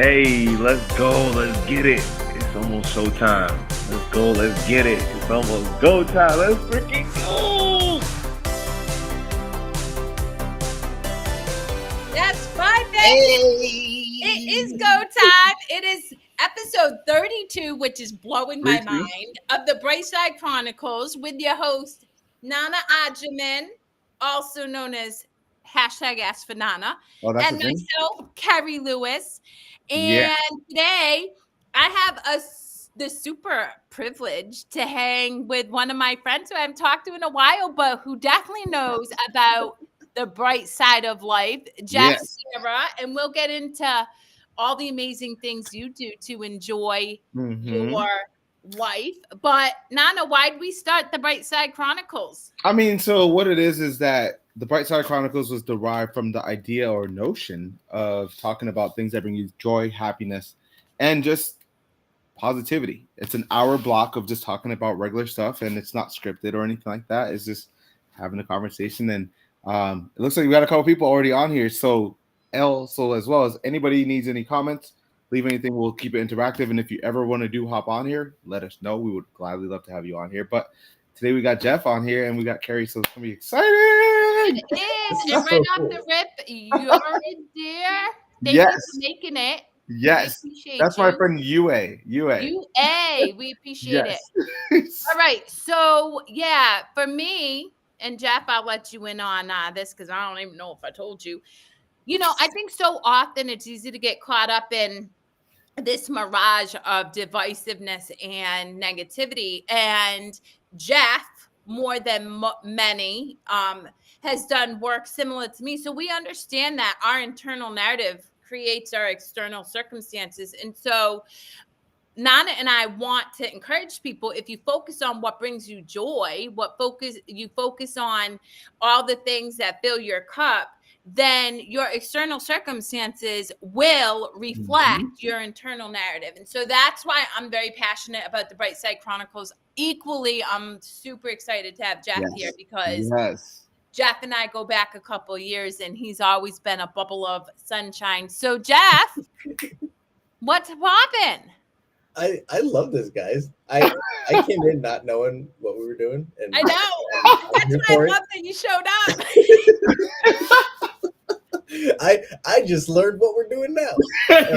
Hey, let's go. Let's get it. It's almost showtime. Let's go. Let's get it. It's almost go time. Let's freaking go. That's right, baby. It is go time. It is episode 32, which is blowing my mind, of the Bright Side Chronicles with your host, Nana Agyemang, also known as #Ask for Nana, and myself, Kerri Lewis. And today I have the super privilege to hang with one of my friends who I haven't talked to in a while, but who definitely knows about the bright side of life, Jeff Sierra, and we'll get into all the amazing things you do to enjoy your life. But Nana, why did we start the Bright Side Chronicles? I mean, so what it is that the Bright Side Chronicles was derived from the idea or notion of talking about things that bring you joy, happiness, and just positivity. It's an hour block of just talking about regular stuff, and it's not scripted or anything like that. It's just having a conversation. And it looks like we got a couple people already on here. So as well as anybody needs any comments, leave anything. We'll keep it interactive. And if you ever want to hop on here, let us know. We would gladly love to have you on here. But today we got Jeff on here and we got Kerri, so it's gonna be exciting. It is. And right off the rip, you're there. Thank you for making it. Yes, that's my friend UA. We appreciate it. All right, so for me and Jeff, I'll let you in on this because I don't even know if I told you. I think so often it's easy to get caught up in this mirage of divisiveness and negativity. And Jeff, more than many, has done work similar to me. So we understand that our internal narrative creates our external circumstances. And so Nana and I want to encourage people, if you focus on what brings you joy, you focus on all the things that fill your cup, then your external circumstances will reflect your internal narrative. And so that's why I'm very passionate about the Bright Side Chronicles. Equally, I'm super excited to have Jeff here because Jeff and I go back a couple of years and he's always been a bubble of sunshine. So Jeff, what's poppin'? I love this, guys. I came in not knowing what we were doing. And I know. That's why I love that you showed up. I just learned what we're doing now. But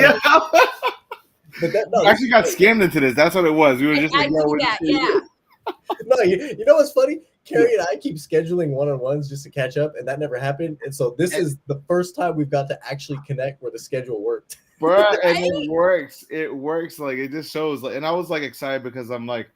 I actually got scammed into this. That's what it was. We were just No, you know what's funny? Kerri and I keep scheduling one-on-ones just to catch up, and that never happened. And so this is the first time we've got to actually connect where the schedule worked. Bro, and it works. It works. Like, it just shows. And I was like excited because I'm like,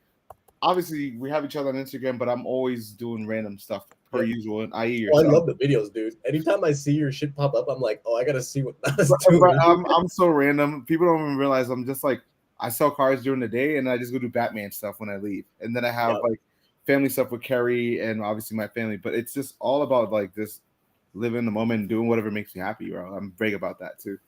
obviously we have each other on Instagram, but I'm always doing random stuff per usual. And I love the videos, dude. Anytime I see your shit pop up, I'm like, oh, I gotta see what that's doing. I'm so random. People don't even realize I'm just like, I sell cars during the day and I just go do Batman stuff when I leave. And then I have like family stuff with Kerri and obviously my family. But it's just all about like this living the moment and doing whatever makes me happy, bro. I'm big about that too.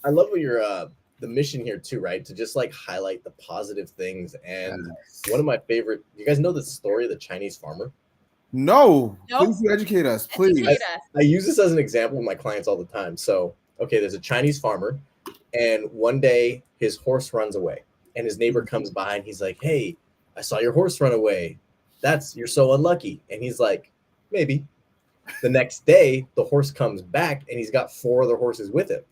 I love what you're the mission here too, right? To just like highlight the positive things. And one of my favorite, you guys know the story of the Chinese farmer? No. Please educate us, please. I use this as an example with my clients all the time. So, okay, there's a Chinese farmer, and one day his horse runs away, and his neighbor comes by and he's like, hey, I saw your horse run away. You're so unlucky. And he's like, maybe. The next day, the horse comes back and he's got 4 other horses with him.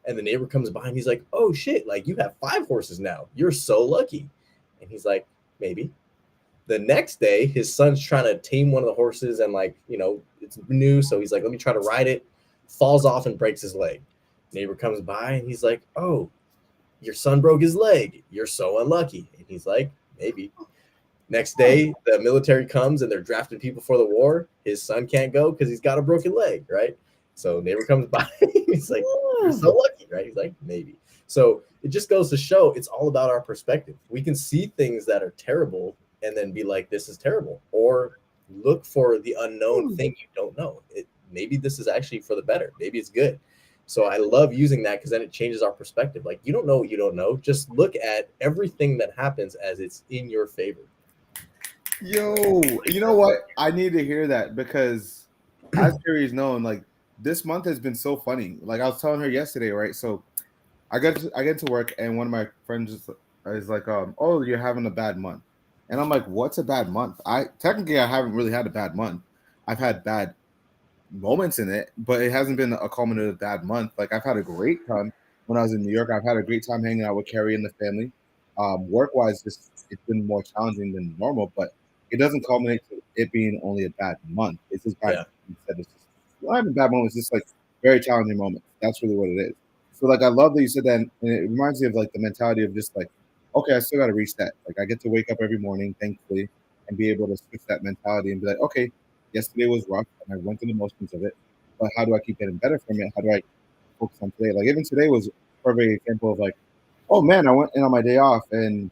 And the neighbor comes by and he's like, oh shit, like you have 5 horses now. You're so lucky. And he's like, maybe. The next day, his son's trying to tame one of the horses and like, it's new. So he's like, let me try to ride it. Falls off and breaks his leg. Neighbor comes by and he's like, oh, your son broke his leg. You're so unlucky. And he's like, maybe. Next day, the military comes and they're drafting people for the war. His son can't go because he's got a broken leg, right? So neighbor comes by. He's like, you're so lucky, right? He's like, maybe. So it just goes to show it's all about our perspective. We can see things that are terrible and then be like, this is terrible. Or look for the unknown thing you don't know. Maybe this is actually for the better. Maybe it's good. So I love using that because then it changes our perspective. Like, you don't know what you don't know. Just look at everything that happens as it's in your favor. Yo, you know what? I need to hear that because as Kerri's known, like, this month has been so funny. Like I was telling her yesterday, right? So I get to work, and one of my friends is like, oh, you're having a bad month, and I'm like, what's a bad month? I haven't really had a bad month. I've had bad moments in it, but it hasn't been a culminative bad month. Like I've had a great time when I was in New York. I've had a great time hanging out with Kerri and the family. Work wise, just it's been more challenging than normal, but it doesn't culminate to it being only a bad month. It's just bad. Instead, it's just not having bad moments. It's just like very challenging moments. That's really what it is. So like I love that you said that, and it reminds me of like the mentality of just like, okay, I still got to reach that. Like I get to wake up every morning, thankfully, and be able to switch that mentality and be like, okay, yesterday was rough, and I went through the motions of it. But how do I keep getting better from it? How do I focus on today? Like even today was a perfect example of like, oh man, I went in on my day off and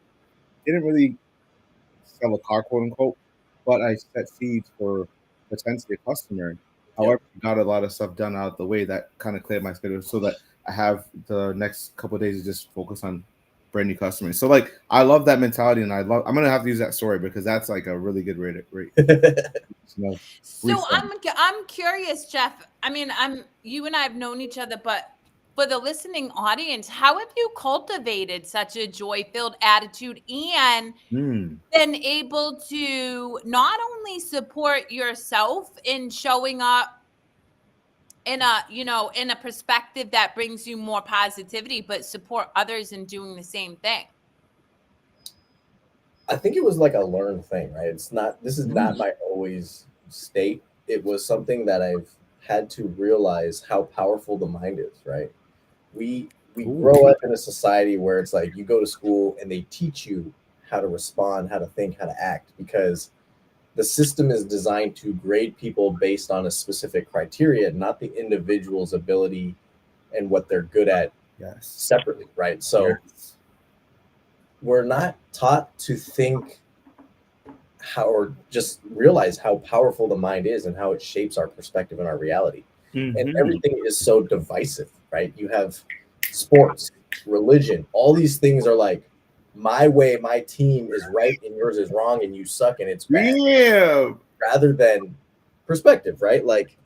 didn't really sell a car, quote unquote, but I set seeds for potentially a customer. However, got a lot of stuff done out of the way that kind of cleared my schedule so that I have the next couple of days to just focus on brand new customers. So like I love that mentality, and I'm gonna have to use that story because that's like a really good rate. So I'm curious, Jeff. I mean, you and I have known each other, but for the listening audience, how have you cultivated such a joy-filled attitude and been able to not only support yourself in showing up in a perspective that brings you more positivity, but support others in doing the same thing? I think it was like a learned thing, right? This is not my always state. It was something that I've had to realize how powerful the mind is, right? We grow up in a society where it's like you go to school and they teach you how to respond, how to think, how to act, because the system is designed to grade people based on a specific criteria, not the individual's ability and what they're good at separately, right? So we're not taught to think how, or just realize how powerful the mind is and how it shapes our perspective and our reality. And everything is so divisive, right? You have sports, religion, all these things are like, my way, my team is right and yours is wrong and you suck and it's bad. Yeah. Rather than perspective, right? Like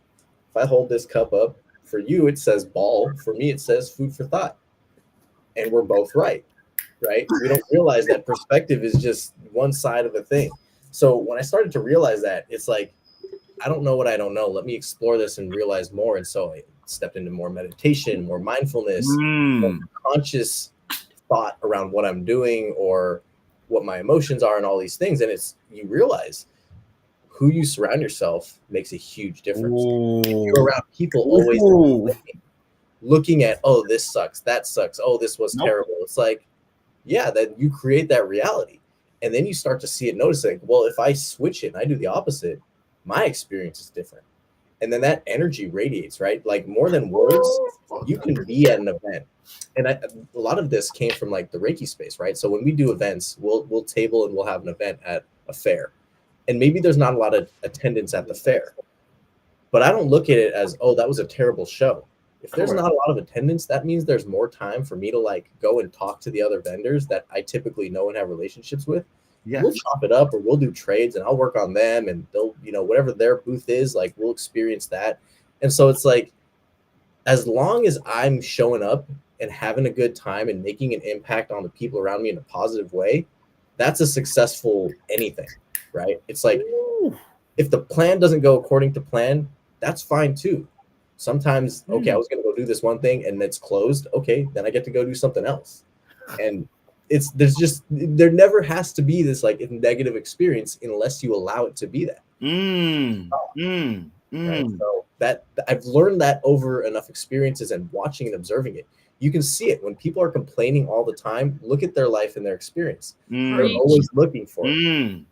if I hold this cup up, for you it says ball, for me it says food for thought. And we're both right? We don't realize that perspective is just one side of the thing. So when I started to realize that, it's like, I don't know what I don't know. Let me explore this and realize more. And so I stepped into more meditation, more mindfulness, more conscious thought around what I'm doing or what my emotions are and all these things. And you realize who you surround yourself makes a huge difference. You're around people always looking at, oh, this sucks, that sucks, oh, this was terrible. It's like, yeah, that you create that reality. And then you start to see it, noticing, well, if I switch it and I do the opposite, my experience is different. And then that energy radiates, right? Like more than words, you can be at an event. And a lot of this came from like the Reiki space, right? So when we do events, we'll table and we'll have an event at a fair. And maybe there's not a lot of attendance at the fair. But I don't look at it as, oh, that was a terrible show. If there's not a lot of attendance, that means there's more time for me to like go and talk to the other vendors that I typically know and have relationships with. We'll chop it up or we'll do trades and I'll work on them and they'll, whatever their booth is, like we'll experience that. And so it's like, as long as I'm showing up and having a good time and making an impact on the people around me in a positive way, that's a successful anything, right? It's like, if the plan doesn't go according to plan, that's fine too. Sometimes, okay, I was going to go do this one thing and it's closed. Okay, then I get to go do something else. And there never has to be this like negative experience unless you allow it to be that. Right? So that I've learned that over enough experiences and watching and observing it. You can see it when people are complaining all the time. Look at their life and their experience. They're always looking for it.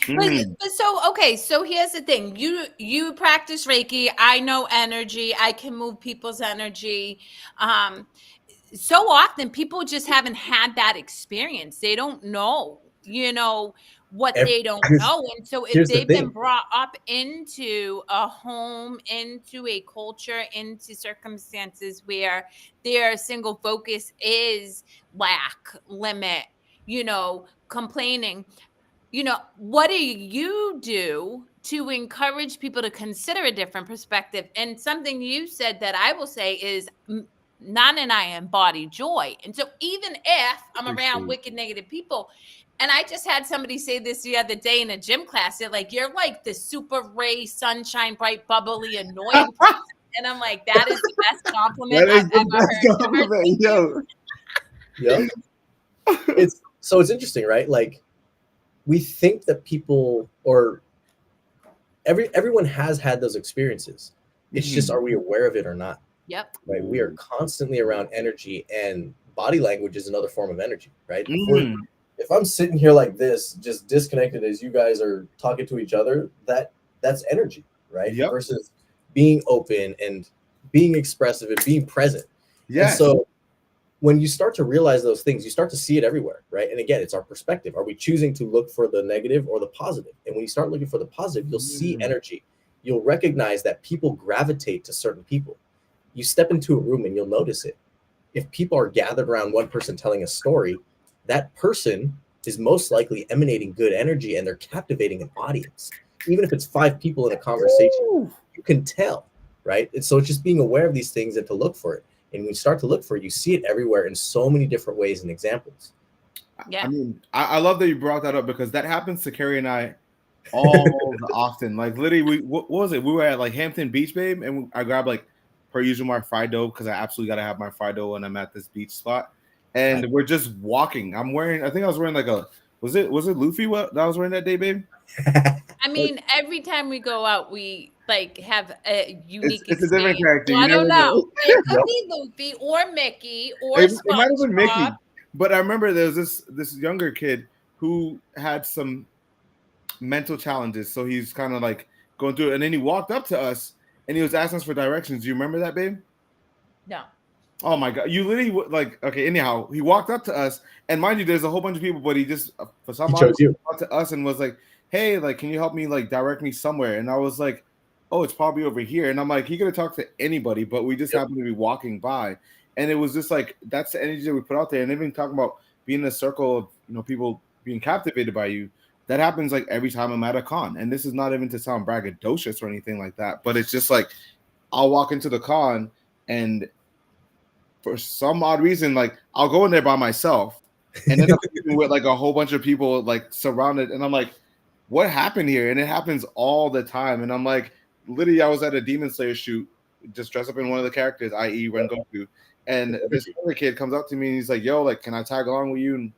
So here's the thing. You practice Reiki. I know energy. I can move people's energy. So often people just haven't had that experience. They don't know, what they don't know. And so if they've been brought up into a home, into a culture, into circumstances where their single focus is lack, limit, complaining, what do you do to encourage people to consider a different perspective? And something you said that I will say is Nana and I embody joy. And so even if I'm around wicked negative people, and I just had somebody say this the other day in a gym class, they're like, you're like the super ray, sunshine, bright, bubbly, annoying person. And I'm like, that is the best compliment I've ever heard. Compliment, yo. Yeah. It's interesting, right? Like, we think that people, or everyone has had those experiences. It's just, are we aware of it or not? Yep. Right. We are constantly around energy, and body language is another form of energy, right? If I'm sitting here like this, just disconnected as you guys are talking to each other, that's energy, right? Yep. Versus being open and being expressive and being present. Yeah. So when you start to realize those things, you start to see it everywhere, right? And again, it's our perspective. Are we choosing to look for the negative or the positive? And when you start looking for the positive, you'll see energy. You'll recognize that people gravitate to certain people. You step into a room and you'll notice it. If people are gathered around one person telling a story, that person is most likely emanating good energy, and they're captivating an audience. Even if it's 5 people in a conversation, you can tell, right? And so it's just being aware of these things and to look for it. And when you start to look for it, you see it everywhere in so many different ways and examples. Yeah. I mean, I love that you brought that up, because that happens to Kerri and I all often. Like, literally, what was it? We were at like Hampton Beach, babe, and I grabbed like, per usual, my fried dough, because I absolutely got to have my fried dough when I'm at this beach spot. And we're just walking. I think I was wearing like was it Luffy that I was wearing that day, babe? I mean, every time we go out, we like have a unique It's a different character. So I don't know. It could be Luffy or Mickey or SpongeBob. It might have been Mickey. But I remember there was this younger kid who had some mental challenges. So he's kind of like going through it. And then he walked up to us and he was asking us for directions. Do you remember that, babe? No. Oh my God. You literally like, okay, anyhow, he walked up to us, and mind you, there's a whole bunch of people, but he just, for some reason, walked up to us and was like, hey, like, can you help me, like, direct me somewhere? And I was like, oh, it's probably over here. And I'm like, he could have talked to anybody, but we just happened to be walking by. And it was just like, that's the energy that we put out there. And even talking about being in a circle of, you know, people being captivated by you, that happens like every time I'm at a con. And this is not even to sound braggadocious or anything like that, but it's just like, I'll walk into the con, and for some odd reason, like, I'll go in there by myself and end up with like a whole bunch of people like surrounded, and I'm like, what happened here? And it happens all the time. And I'm like, literally, I was at a Demon Slayer shoot, just dressed up in one of the characters, i.e. Rengoku, and this other kid comes up to me and he's like, yo, like, can I tag along with you and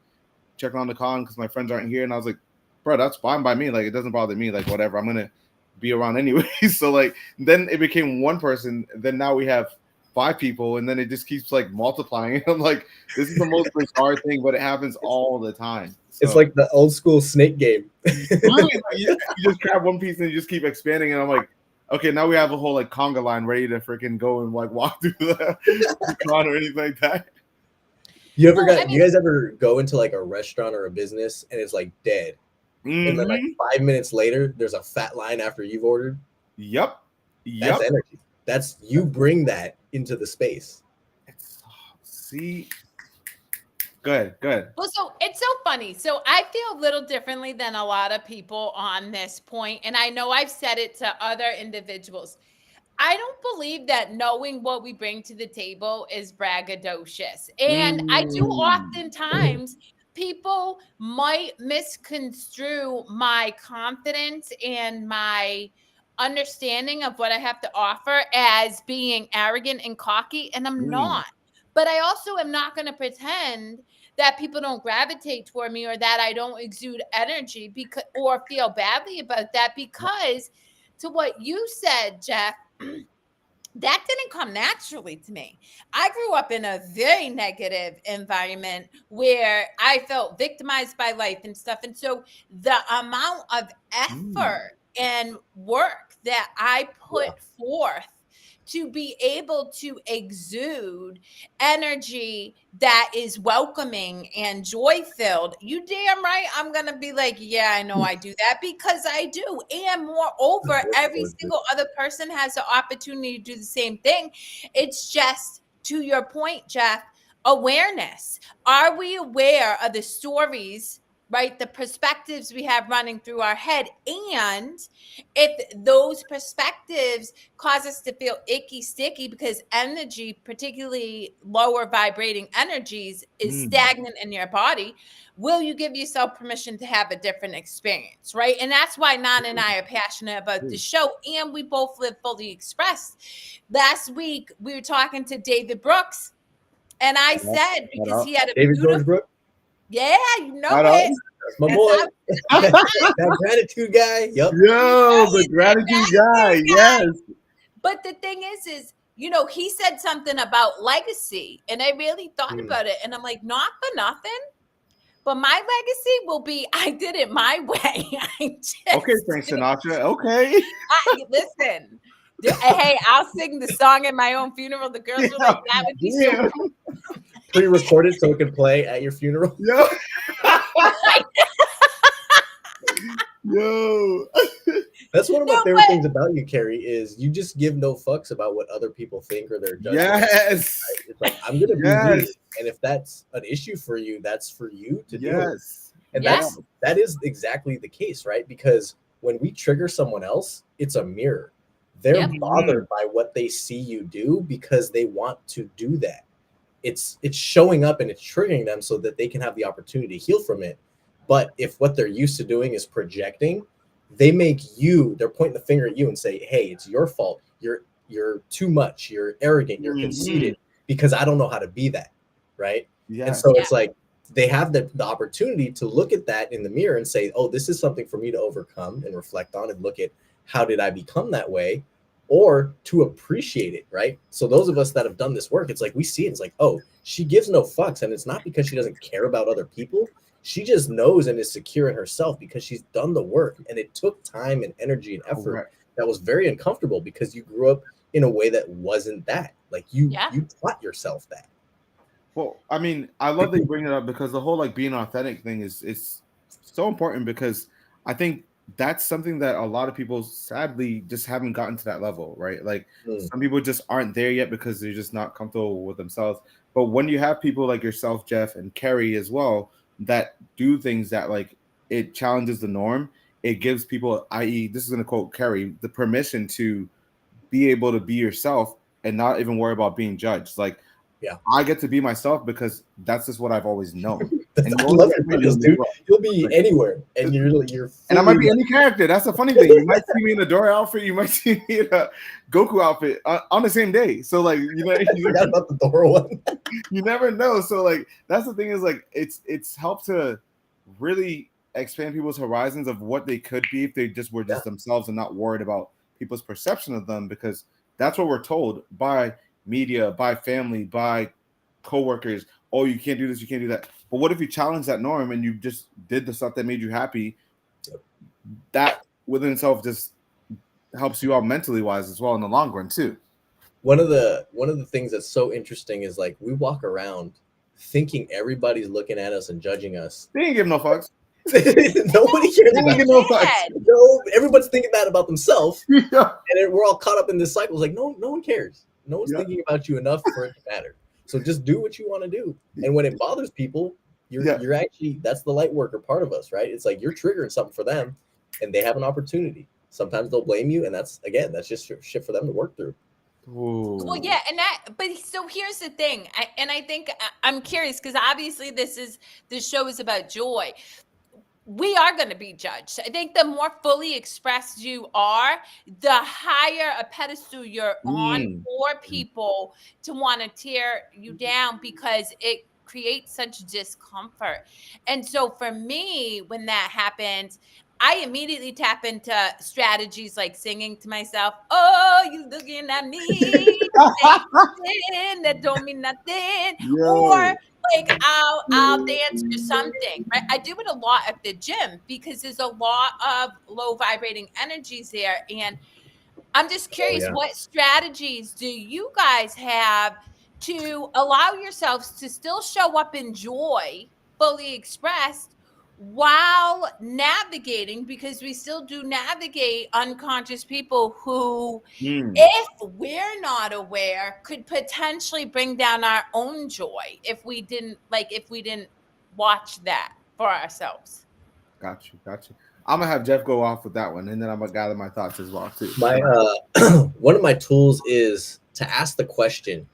check on the con because my friends aren't here? And I was like, bro, that's fine by me. Like, it doesn't bother me. Like, whatever, I'm gonna be around anyway. So like, then it became one person. Then now we have 5 people, and then it just keeps like multiplying. I'm like, this is the most bizarre thing, but it happens all the time. So, it's like the old school snake game. you just grab one piece and you just keep expanding, and I'm like, okay, now we have a whole like conga line ready to freaking go and like walk through the con or anything like that. You guys ever go into like a restaurant or a business and it's like dead, and then like 5 minutes later there's a fat line after you've ordered? Yep. That's energy. That's, you bring that into the space. See, good. Well, so it's so funny. So I feel a little differently than a lot of people on this point, and I know I've said it to other individuals. I don't believe that knowing what we bring to the table is braggadocious, and I do oftentimes. People might misconstrue my confidence and my understanding of what I have to offer as being arrogant and cocky, and I'm not. But I also am not going to pretend that people don't gravitate toward me or that I don't exude energy because or feel badly about that, because to what you said, Jeff, that didn't come naturally to me. I grew up in a very negative environment where I felt victimized by life and stuff. And so the amount of effort and work that I put forth to be able to exude energy that is welcoming and joy-filled, you damn right I'm going to be like, yeah, I know I do that, because I do. And moreover, every single other person has the opportunity to do the same thing. It's just, to your point, Jeff, awareness. Are we aware of the stories right? The perspectives we have running through our head. And if those perspectives cause us to feel icky, sticky, because energy, particularly lower vibrating energies, is stagnant in your body, will you give yourself permission to have a different experience, right? And that's why Nana and I are passionate about the show, and we both live fully expressed. Last week, we were talking to David Brooks, and I said, because he had a David beautiful... George Brooks? Yeah, you know it. That's my boy. That gratitude guy. Yep. Yo, the gratitude guy. Yes. But the thing is, you know, he said something about legacy, and I really thought about it, and I'm like, not for nothing, but my legacy will be, I did it my way. Okay, Frank Sinatra. Okay. Listen. Hey, I'll sing the song at my own funeral. The girls were like, that would be so cool. Pre-recorded so it could play at your funeral. Yo. Yo. That's one of my favorite things about you, Kerri, is you just give no fucks about what other people think or their judgment. Yes. Right? It's like, I'm gonna be me. And if that's an issue for you, that's for you to deal with. And that is exactly the case, right? Because when we trigger someone else, it's a mirror. They're bothered by what they see you do because they want to do that. It's showing up and it's triggering them so that they can have the opportunity to heal from it. But if what they're used to doing is projecting, they're pointing the finger at you and say, hey, it's your fault. You're too much. You're arrogant. You're conceited because I don't know how to be that. Right. Yeah. And so it's like they have the opportunity to look at that in the mirror and say, oh, this is something for me to overcome and reflect on and look at how did I become that way, or to appreciate it. Right. So those of us that have done this work, it's like we see it. It's like, oh, she gives no fucks. And it's not because she doesn't care about other people. She just knows and is secure in herself because she's done the work. And it took time and energy and effort that was very uncomfortable because you grew up in a way that wasn't that. Like you taught yourself that. Well, I mean, I love that you bring it up because the whole like being authentic thing is so important because I think that's something that a lot of people sadly just haven't gotten to that level, right? Like some people just aren't there yet because they're just not comfortable with themselves. But when you have people like yourself, Jeff, and Kerri as well, that do things that like it challenges the norm, it gives people, i.e., this is going to quote Kerri, the permission to be able to be yourself and not even worry about being judged. Like, I get to be myself because that's just what I've always known. And I love it, dude. You'll be anywhere, and you're and I might be any character. That's the funny thing. You might see me in a Dora outfit. You might see me in a Goku outfit on the same day. So like, you forgot about the Dora one. You never know. So like, that's the thing is like, it's helped to really expand people's horizons of what they could be if they just were just themselves and not worried about people's perception of them, because that's what we're told by media, by family, by coworkers. Oh, you can't do this, you can't do that. But what if you challenge that norm and you just did the stuff that made you happy? That within itself just helps you out mentally wise as well in the long run too. One of the things that's so interesting is like we walk around thinking everybody's looking at us and judging us. They ain't give no fucks. Nobody cares about no fucks. No, everyone's thinking that about themselves. And we're all caught up in this cycle. It's like no one cares. No one's thinking about you enough for it to matter. So just do what you want to do. And when it bothers people, you're actually, that's the light worker part of us, right? It's like you're triggering something for them and they have an opportunity. Sometimes they'll blame you. And that's just shit for them to work through. Ooh. Well, yeah. But so here's the thing. I think I'm curious because obviously this show is about joy. We are going to be judged. I think the more fully expressed you are, the higher a pedestal you're on for people to want to tear you down because it creates such discomfort. And so for me, when that happens, I immediately tap into strategies like singing to myself, oh, you looking at me, that don't mean nothing. Or like I'll dance or something. Right? I do it a lot at the gym because there's a lot of low vibrating energies there. And I'm just curious, what strategies do you guys have to allow yourselves to still show up in joy, fully expressed, while navigating, because we still do navigate unconscious people who, if we're not aware, could potentially bring down our own joy if we didn't watch that. for ourselves. Got you. I'm gonna have Jeff go off with that one, and then I'm gonna gather my thoughts as well too. My one of my tools is to ask the question: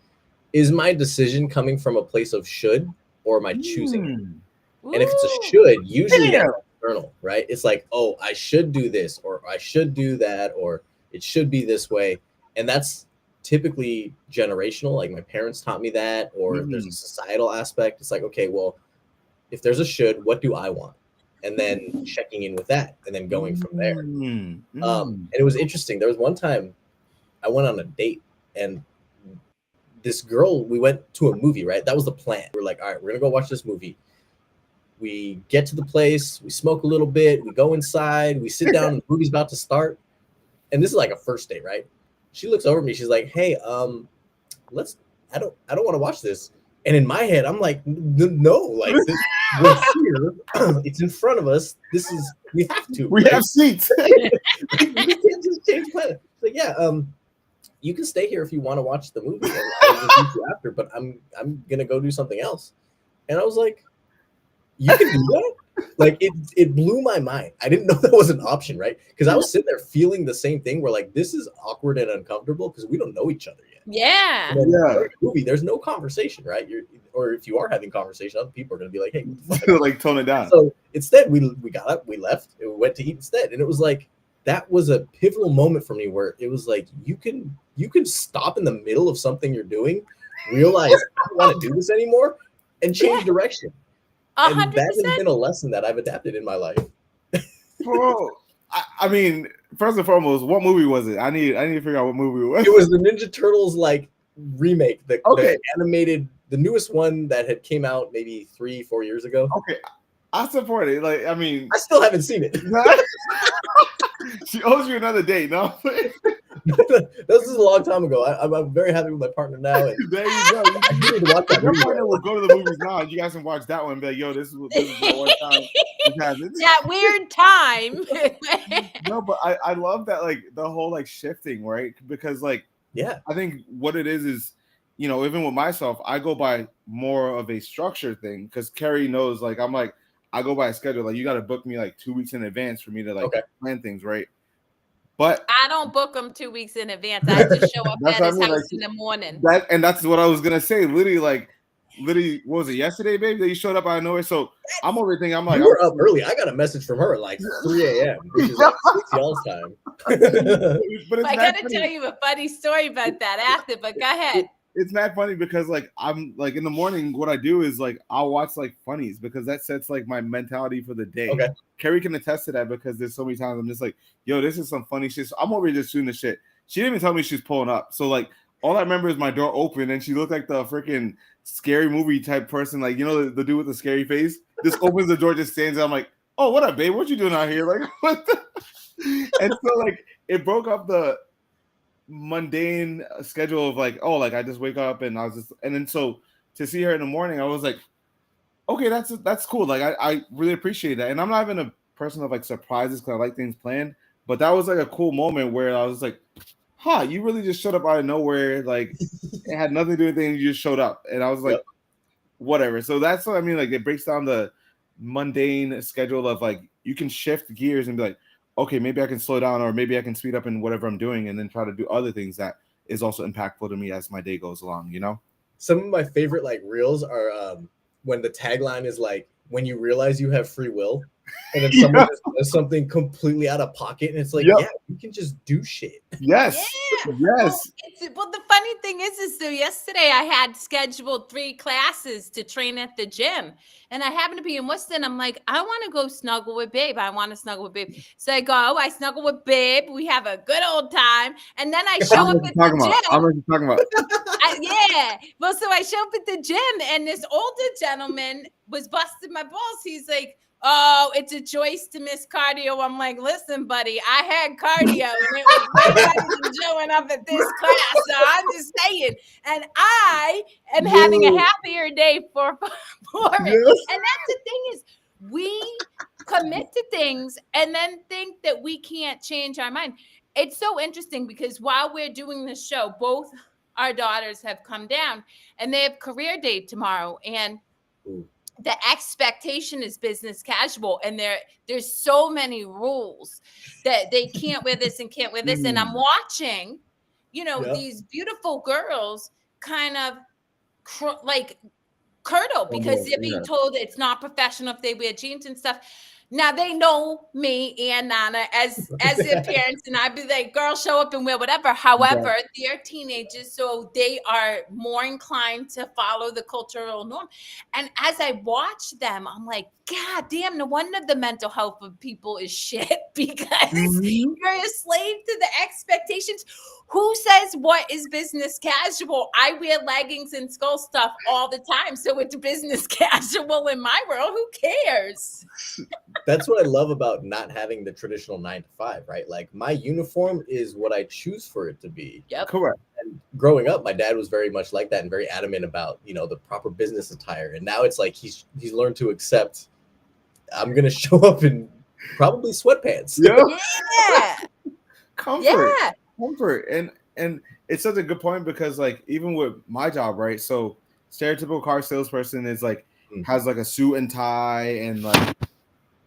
is my decision coming from a place of should, or am I choosing it? And if it's a should, usually that's external, right? It's like, oh, I should do this, or I should do that, or it should be this way, and that's typically generational. Like my parents taught me that, or if there's a societal aspect, it's like, okay, well, if there's a should, what do I want? And then checking in with that, and then going from there. And it was interesting. There was one time I went on a date, and this girl, we went to a movie, right? That was the plan. We're like, all right, we're gonna go watch this movie. We get to the place, we smoke a little bit, we go inside, we sit down, the movie's about to start. And this is like a first date, right? She looks over at me, she's like, hey, I don't want to watch this. And in my head, I'm like, no, like this, we're here. It's in front of us. We have to. We have seats. We can't just change plans. Like, yeah, you can stay here if you want to watch the movie. And I'll just meet you after, but I'm gonna go do something else. And I was like, you can do that? Like it blew my mind. I didn't know that was an option, right? Because I was sitting there feeling the same thing. We're like, this is awkward and uncomfortable because we don't know each other yet. Yeah. Movie, there's no conversation, right? Or if you are having conversation, other people are gonna be like, hey, like tone it down. So instead, we got up, we left, and we went to eat instead. And it was like that was a pivotal moment for me where it was like you can stop in the middle of something you're doing, realize I don't want to do this anymore, and change direction. 100%. And that has been a lesson that I've adapted in my life. Bro, I mean, first and foremost, what movie was it? I need to figure out what movie it was. It was the Ninja Turtles like remake, the animated, the newest one that had came out maybe 3-4 years ago. Okay, I support it. Like, I mean, I still haven't seen it. She owes you another date, no? This is a long time ago. I'm very happy with my partner now. And there you go. I need to watch that Your movie. partner will go to the movies now, and you guys can watch that one and be like, yo, this is the one time it happens. That weird time. No, but I love that, like, the whole, like, shifting, right? Because, like, yeah, I think what it is, you know, even with myself, I go by more of a structured thing because Kerri knows, like, I'm like, I go by a schedule. Like, you got to book me like 2 weeks in advance for me to like plan things, right? But I don't book them 2 weeks in advance. I just show up at his house in the morning. That's what I was gonna say. Literally, what was it yesterday, babe? That you showed up out of nowhere. So I'm over thinking, I'm like, you were up early. I got a message from her at like 3 a.m., which is like 6 y'all's time. But I gotta tell you a funny story about that after. But go ahead. It's not funny because like I'm like in the morning, what I do is like I'll watch like funnies because that sets like my mentality for the day. Okay. Kerri can attest to that because there's so many times I'm just like, yo, this is some funny shit. So I'm over here just shooting the shit. She didn't even tell me she's pulling up. So like all I remember is my door open and she looked like the freaking scary movie type person, like, you know, the dude with the scary face. Just opens the door, just stands there. I'm like, oh, what up, babe? What you doing out here? Like, what the? And so like it broke up the mundane schedule of like, oh, like I just wake up and I was just, and then so to see her in the morning, I was like, okay, that's cool. Like I really appreciate that. And I'm not even a person of like surprises because I like things planned, but that was like a cool moment where I was like, huh, you really just showed up out of nowhere. Like it had nothing to do with anything. You just showed up. And I was like, whatever. So that's what I mean. Like it breaks down the mundane schedule of like, you can shift gears and be like, okay, maybe I can slow down or maybe I can speed up in whatever I'm doing and then try to do other things that is also impactful to me as my day goes along, you know? Some of my favorite like reels are when the tagline is like, when you realize you have free will and then someone does something completely out of pocket and it's like, yeah, you can just do shit. Yes. Yeah. Yes. Well, the funny thing is so yesterday I had scheduled 3 classes to train at the gym and I happened to be in Worcester. I'm like, I want to go snuggle with babe. I want to snuggle with babe. So I snuggle with babe. We have a good old time. And then I show up at the gym. I know what you're talking about. Yeah. Well, so I show up at the gym and this older gentleman was busting my balls. He's like, oh, it's a choice to miss cardio. I'm like, listen, buddy, I had cardio and it was way better than showing up at this class. So I'm just saying. And I am having a happier day for it. And that's the thing is we commit to things and then think that we can't change our mind. It's so interesting because while we're doing this show, both our daughters have come down and they have career day tomorrow. And the expectation is business casual, and there's so many rules that they can't wear this and can't wear this. And I'm watching, these beautiful girls kind of like curdle because they're being told it's not professional if they wear jeans and stuff. Now they know me and Nana as their parents, and I'd be like, girl, show up and wear whatever. However, they're teenagers, so they are more inclined to follow the cultural norm. And as I watch them, I'm like, God damn, no wonder the mental health of people is shit, because you're a slave to the expectations. Who says what is business casual? I wear leggings and skull stuff all the time, so it's business casual in my world. Who cares? That's what I love about not having the traditional 9 to 5, right? Like, my uniform is what I choose for it to be. Yep. Correct. And growing up, my dad was very much like that and very adamant about, the proper business attire. And now it's like he's learned to accept, I'm going to show up in probably sweatpants. Yeah. Comfort. Yeah. Comfort. And it's such a good point, because like, even with my job, right? So stereotypical car salesperson is like, has like a suit and tie and like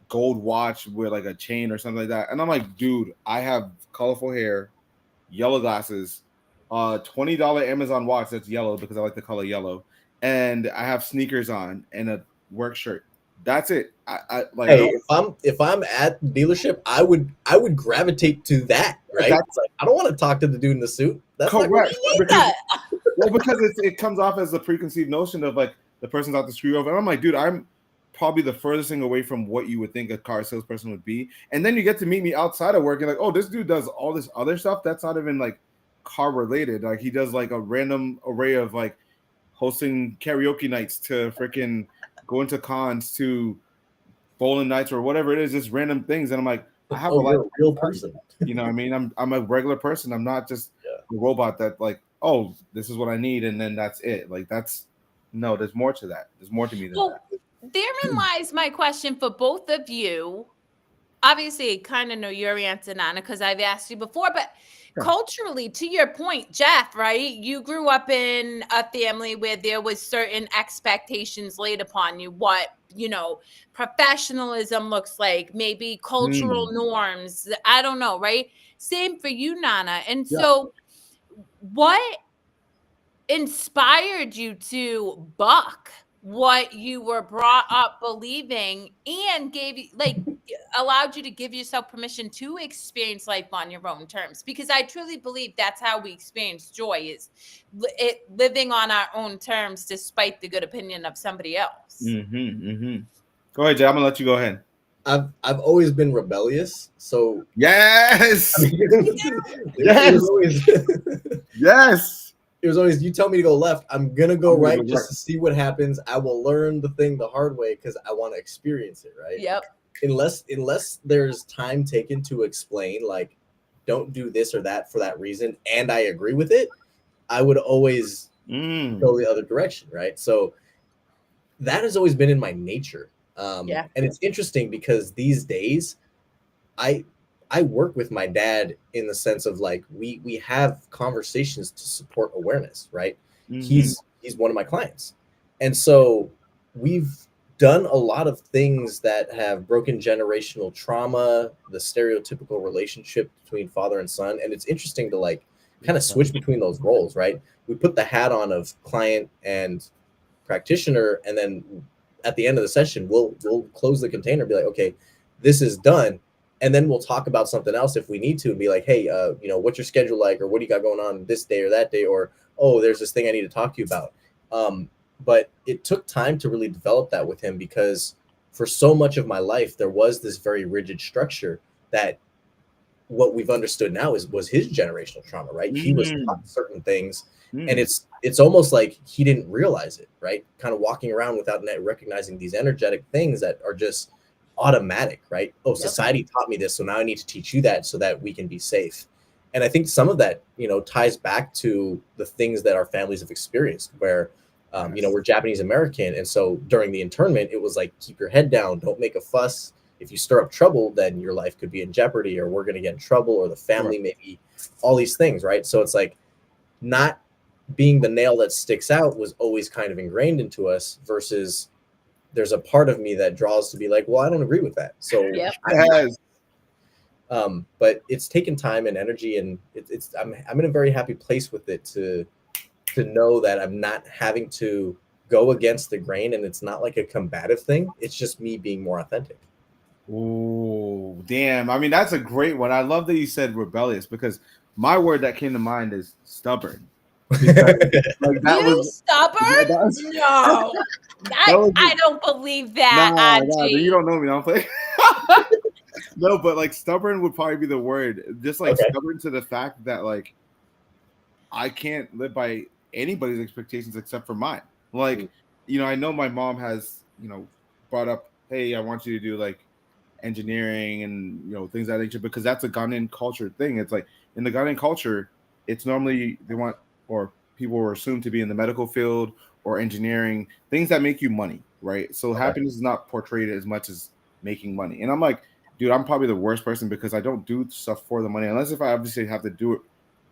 gold watch with like a chain or something like that. And I'm like, dude, I have colorful hair, yellow glasses, $20 Amazon watch that's yellow because I like the color yellow, and I have sneakers on and a work shirt. That's it. I like. Hey, if I'm at the dealership, I would gravitate to that, right? It's like, I don't want to talk to the dude in the suit. That's correct. Not because it comes off as a preconceived notion of like the person's out to screw you over. And I'm like, dude, I'm probably the furthest thing away from what you would think a car salesperson would be. And then you get to meet me outside of work and like, oh, this dude does all this other stuff that's not even like car related. Like, he does like a random array of like hosting karaoke nights to freaking going to cons to bowling nights or whatever it is, just random things. And I'm like, I have a real person. You know what I mean? I'm a regular person. I'm not just a robot that like, oh, this is what I need and then that's it. Like, there's more to that. There's more to me than that. Therein lies my question for both of you. Obviously, I kind of know your answer, Nana, because I've asked you before, but culturally, to your point, Jeff, right? You grew up in a family where there was certain expectations laid upon you, what, professionalism looks like, maybe cultural norms. I don't know, right? Same for you, Nana. And so what inspired you to buck what you were brought up believing and allowed you to give yourself permission to experience life on your own terms? Because I truly believe that's how we experience joy, is living on our own terms despite the good opinion of somebody else. Go ahead, Jay. I'm gonna let you go ahead. I've always been rebellious, so yes, yes. It was always, you tell me to go left, I'm gonna go right just to see what happens. I will learn the thing the hard way because I want to experience it, right? Yep. Unless there's time taken to explain, like, don't do this or that for that reason, and I agree with it, I would always go the other direction, right? So that has always been in my nature. And it's interesting because these days, I work with my dad in the sense of like we have conversations to support awareness, right? He's one of my clients. And so we've done a lot of things that have broken generational trauma, the stereotypical relationship between father and son. And it's interesting to like kind of switch between those roles, right? We put the hat on of client and practitioner, and then at the end of the session, we'll close the container, be like, okay, this is done. And then we'll talk about something else if we need to and be like, hey, what's your schedule like? Or what do you got going on this day or that day? Or, oh, there's this thing I need to talk to you about. But it took time to really develop that with him, because for so much of my life, there was this very rigid structure that what we've understood now was his generational trauma, right? He was taught certain things, and it's almost like he didn't realize it, right? Kind of walking around without recognizing these energetic things that are just automatic, right? Oh, society taught me this, so now I need to teach you that so that we can be safe. And I think some of that, ties back to the things that our families have experienced, where, we're Japanese American. And so during the internment, it was like, keep your head down, don't make a fuss. If you stir up trouble, then your life could be in jeopardy, or we're going to get in trouble, or the family, maybe all these things, right? So it's like not being the nail that sticks out was always kind of ingrained into us, versus there's a part of me that draws to be like, well, I don't agree with that. So Yep. Yes. but it's taken time and energy, and I'm in a very happy place with it to know that I'm not having to go against the grain, and it's not like a combative thing. It's just me being more authentic. Oh, damn. I mean, that's a great one. I love that you said rebellious, because my word that came to mind is stubborn. Because, like, that You was stubborn? that was- No. I don't believe that, Nah, Auntie. you don't know me. I'm playing. No, but like stubborn would probably be the word. Just like Okay. stubborn to the fact that like I can't live by anybody's expectations except for mine. Like, you know, I know my mom has, you know, brought up, hey, I want you to do like engineering and, you know, things of that nature, because that's a Ghanaian culture thing. It's like in the Ghanaian culture, it's normally they want, or people are assumed to be in the medical field or engineering, things that make you money, right? So Okay. happiness is not portrayed as much as making money. And I'm like, dude, I'm probably the worst person because I don't do stuff for the money, unless if I obviously have to do it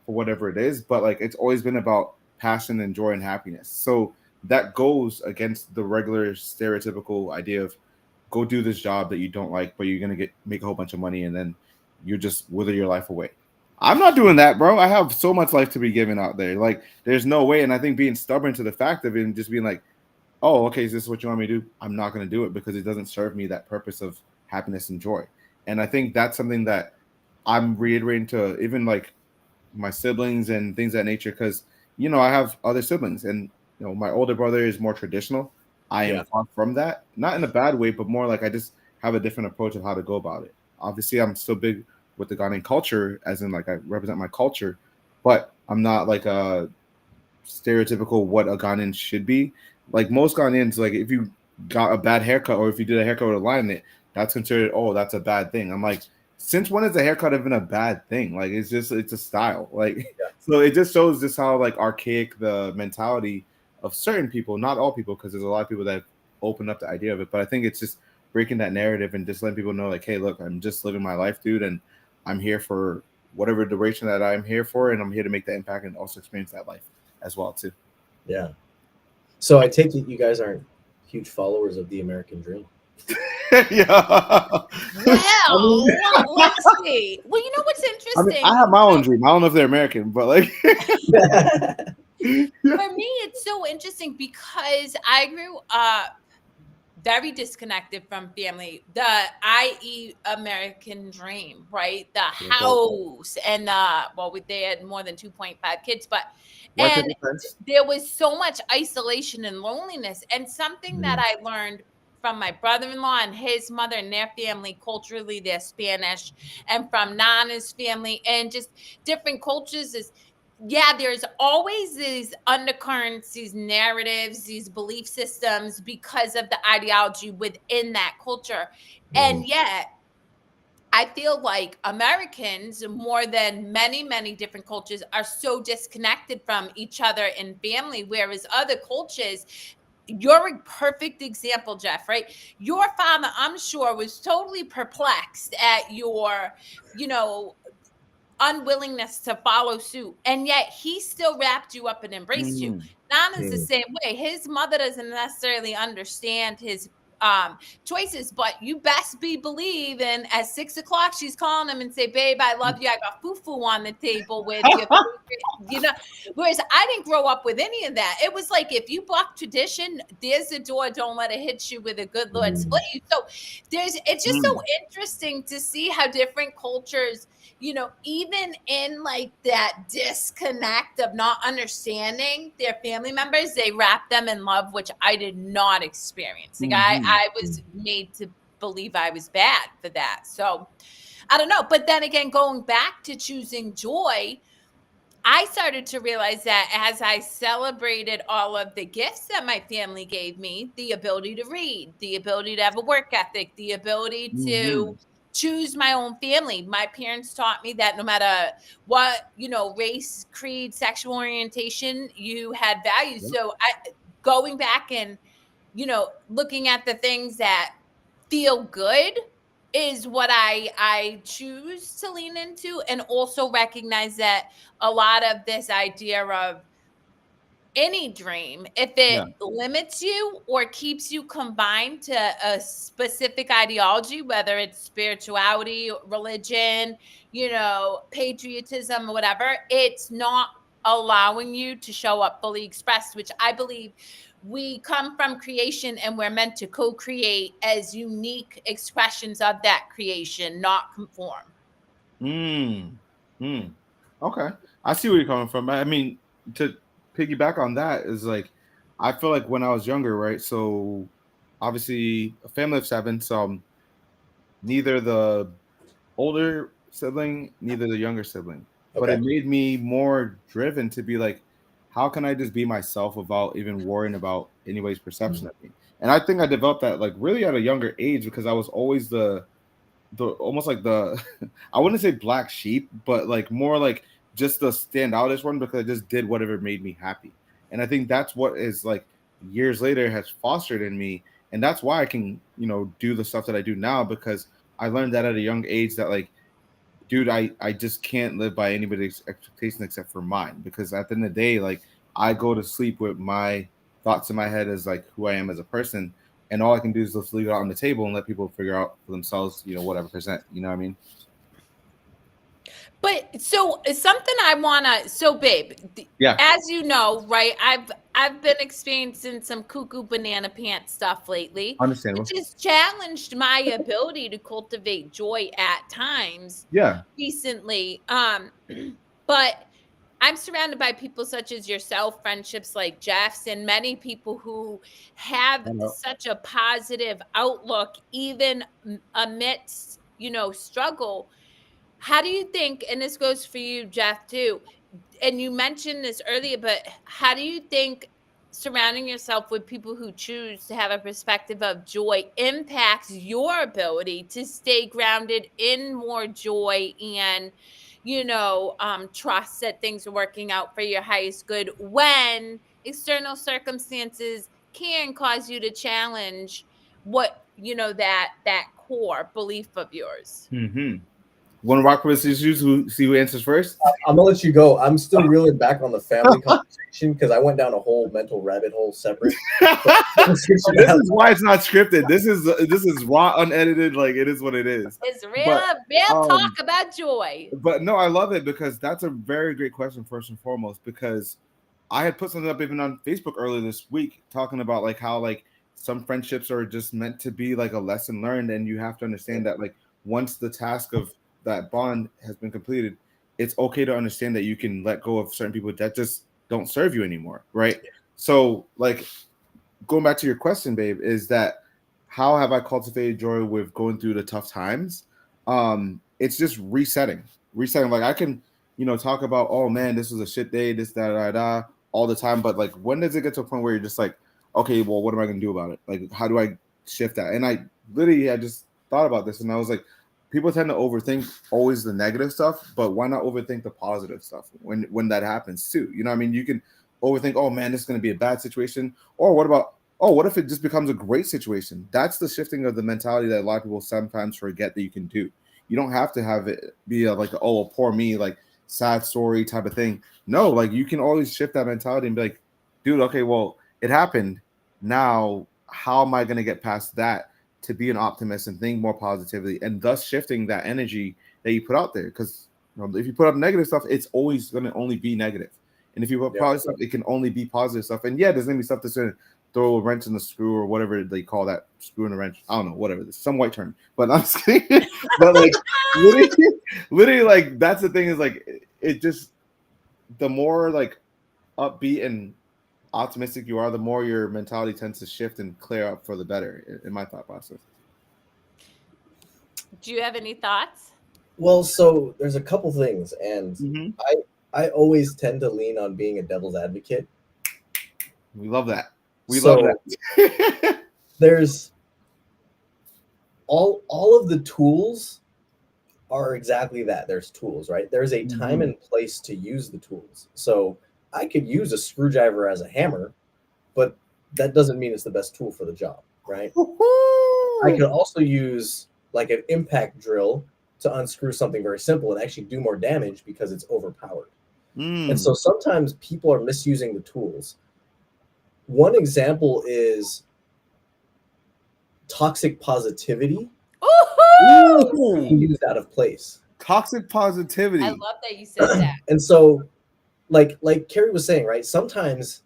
for whatever it is. But like, it's always been about passion and joy and happiness. So that goes against the regular stereotypical idea of go do this job that you don't like, but you're gonna make a whole bunch of money and then you just wither your life away. I'm not doing that, bro. I have so much life to be given out there. Like, there's no way. And I think being stubborn to the fact of it and just being like, oh, okay, is this what you want me to do? I'm not going to do it because it doesn't serve me that purpose of happiness and joy. And I think that's something that I'm reiterating to even like my siblings and things of that nature, because, you know, I have other siblings and, you know, my older brother is more traditional. I am far from that, not in a bad way, but more like I just have a different approach of how to go about it. Obviously, I'm still big with the Ghanaian culture, as in like I represent my culture, but I'm not like a stereotypical what a Ghanaian should be. Like most Ghanaians, like if you got a bad haircut or if you did a haircut with alignment, that's considered, oh, that's a bad thing. I'm like, since when is a haircut even a bad thing? Like it's a style. Like so it just shows just how like archaic the mentality of certain people, not all people, because there's a lot of people that open up the idea of it. But I think it's just breaking that narrative and just letting people know, like, hey, look, I'm just living my life, dude, and I'm here for whatever duration that I'm here for, and I'm here to make that impact and also experience that life as well too. Yeah. So I take it you guys aren't huge followers of the American dream. Yeah. Well, let's see. Well, you know what's interesting? I mean, I have my own dream. I don't know if they're American, but like for me, it's so interesting because I grew up very disconnected from family. The i.e. American dream, right? The house and they had more than 2.5 kids, but and there was so much isolation and loneliness. And something that I learned from my brother-in-law and his mother and their family, culturally, they're Spanish, and from Nana's family and just different cultures is, yeah, there's always these undercurrents, these narratives, these belief systems because of the ideology within that culture. And yet, I feel like Americans, more than many, many different cultures, are so disconnected from each other and family, whereas other cultures, you're a perfect example, Jeff, right? Your father, I'm sure, was totally perplexed at your, you know, unwillingness to follow suit, and yet he still wrapped you up and embraced you. Nana's the same way. His mother doesn't necessarily understand his choices, but you best be believing at 6 o'clock she's calling him and say, babe, I love you, I got fufu on the table with your favorite, you know. Whereas I didn't grow up with any of that. It was like, if you buck tradition, there's the door, don't let it hit you with a good Lord split you. So it's just so interesting to see how different cultures, you know, even in like that disconnect of not understanding their family members, they wrap them in love, which I did not experience. Like I was made to believe I was bad for that. So I don't know. But then again, going back to choosing joy, I started to realize that as I celebrated all of the gifts that my family gave me, the ability to read, the ability to have a work ethic, the ability to choose my own family. My parents taught me that no matter what, you know, race, creed, sexual orientation, you had values. So going back and, you know, looking at the things that feel good is what I choose to lean into, and also recognize that a lot of this idea of any dream, if it limits you or keeps you confined to a specific ideology, whether it's spirituality, religion, patriotism, or whatever, it's not allowing you to show up fully expressed, which I believe we come from creation and we're meant to co-create as unique expressions of that creation, not conform. Okay. I see where you're coming from. I mean, to piggyback on that is like, I feel like when I was younger, right? So obviously a family of 7, so I'm neither the older sibling, neither the younger sibling. But it made me more driven to be like, how can I just be myself without even worrying about anybody's perception of me? And I think I developed that like really at a younger age because I was always the almost like the I wouldn't say black sheep, but like more like just the standoutish one because I just did whatever made me happy. And I think that's what is like years later has fostered in me. And that's why I can, do the stuff that I do now because I learned that at a young age that like, dude, I just can't live by anybody's expectations except for mine. Because at the end of the day, like I go to sleep with my thoughts in my head as like who I am as a person. And all I can do is just leave it out on the table and let people figure out for themselves, whatever percent. You know what I mean? But so something I wanna, babe, as you know, right? I've been experiencing some cuckoo banana pants stuff lately. Understandable. Which has challenged my ability to cultivate joy at times. Yeah. Recently, but I'm surrounded by people such as yourself, friendships like Jeff's, and many people who have such a positive outlook, even amidst, struggle. How do you think, and this goes for you, Jeff, too, and you mentioned this earlier, but how do you think surrounding yourself with people who choose to have a perspective of joy impacts your ability to stay grounded in more joy and trust that things are working out for your highest good when external circumstances can cause you to challenge what that core belief of yours? Want to rock paper scissors? See who answers first? I'm gonna let you go. I'm still reeling back on the family conversation because I went down a whole mental rabbit hole separate. This is why it's not scripted. This is raw, unedited. Like it is what it is. It's real talk about joy. But no, I love it because that's a very great question first and foremost. Because I had put something up even on Facebook earlier this week talking about like how like some friendships are just meant to be like a lesson learned, and you have to understand that like once the task of that bond has been completed, it's okay to understand that you can let go of certain people that just don't serve you anymore, right? So like going back to your question, babe, is that how have I cultivated joy with going through the tough times? It's just resetting. Like I can, talk about, oh man, this was a shit day, this, da, all the time. But like, when does it get to a point where you're just like, okay, well, what am I going to do about it? Like, how do I shift that? And I literally had just thought about this and I was like, people tend to overthink always the negative stuff, but why not overthink the positive stuff when that happens too? You know what I mean? You can overthink, oh man, this is going to be a bad situation. Or what if it just becomes a great situation? That's the shifting of the mentality that a lot of people sometimes forget that you can do. You don't have to have it be poor me, like sad story type of thing. No, like you can always shift that mentality and be like, dude, okay, well, it happened. Now, how am I going to get past that? To be an optimist and think more positively, and thus shifting that energy that you put out there. Because if you put up negative stuff, it's always going to only be negative. And if you put positive stuff, it can only be positive stuff. And there's going to be stuff that's going to throw a wrench in the screw or whatever they call that, screw in a wrench. I don't know, whatever. There's some white term. But I'm just kidding. But like literally, like that's the thing is like it just the more like upbeat and optimistic you are, the more your mentality tends to shift and clear up for the better in my thought process. Do you have any thoughts? Well, so there's a couple things, and I always tend to lean on being a devil's advocate. We love that. Love that. There's all of the tools are exactly that. There's tools, right? There's a time and place to use the tools. So I could use a screwdriver as a hammer, but that doesn't mean it's the best tool for the job, right? I could also use like an impact drill to unscrew something very simple and actually do more damage because it's overpowered. And so sometimes people are misusing the tools. One example is toxic positivity Ooh! being used out of place. Toxic positivity. I love that you said that. And so, like Kerri was saying, right? Sometimes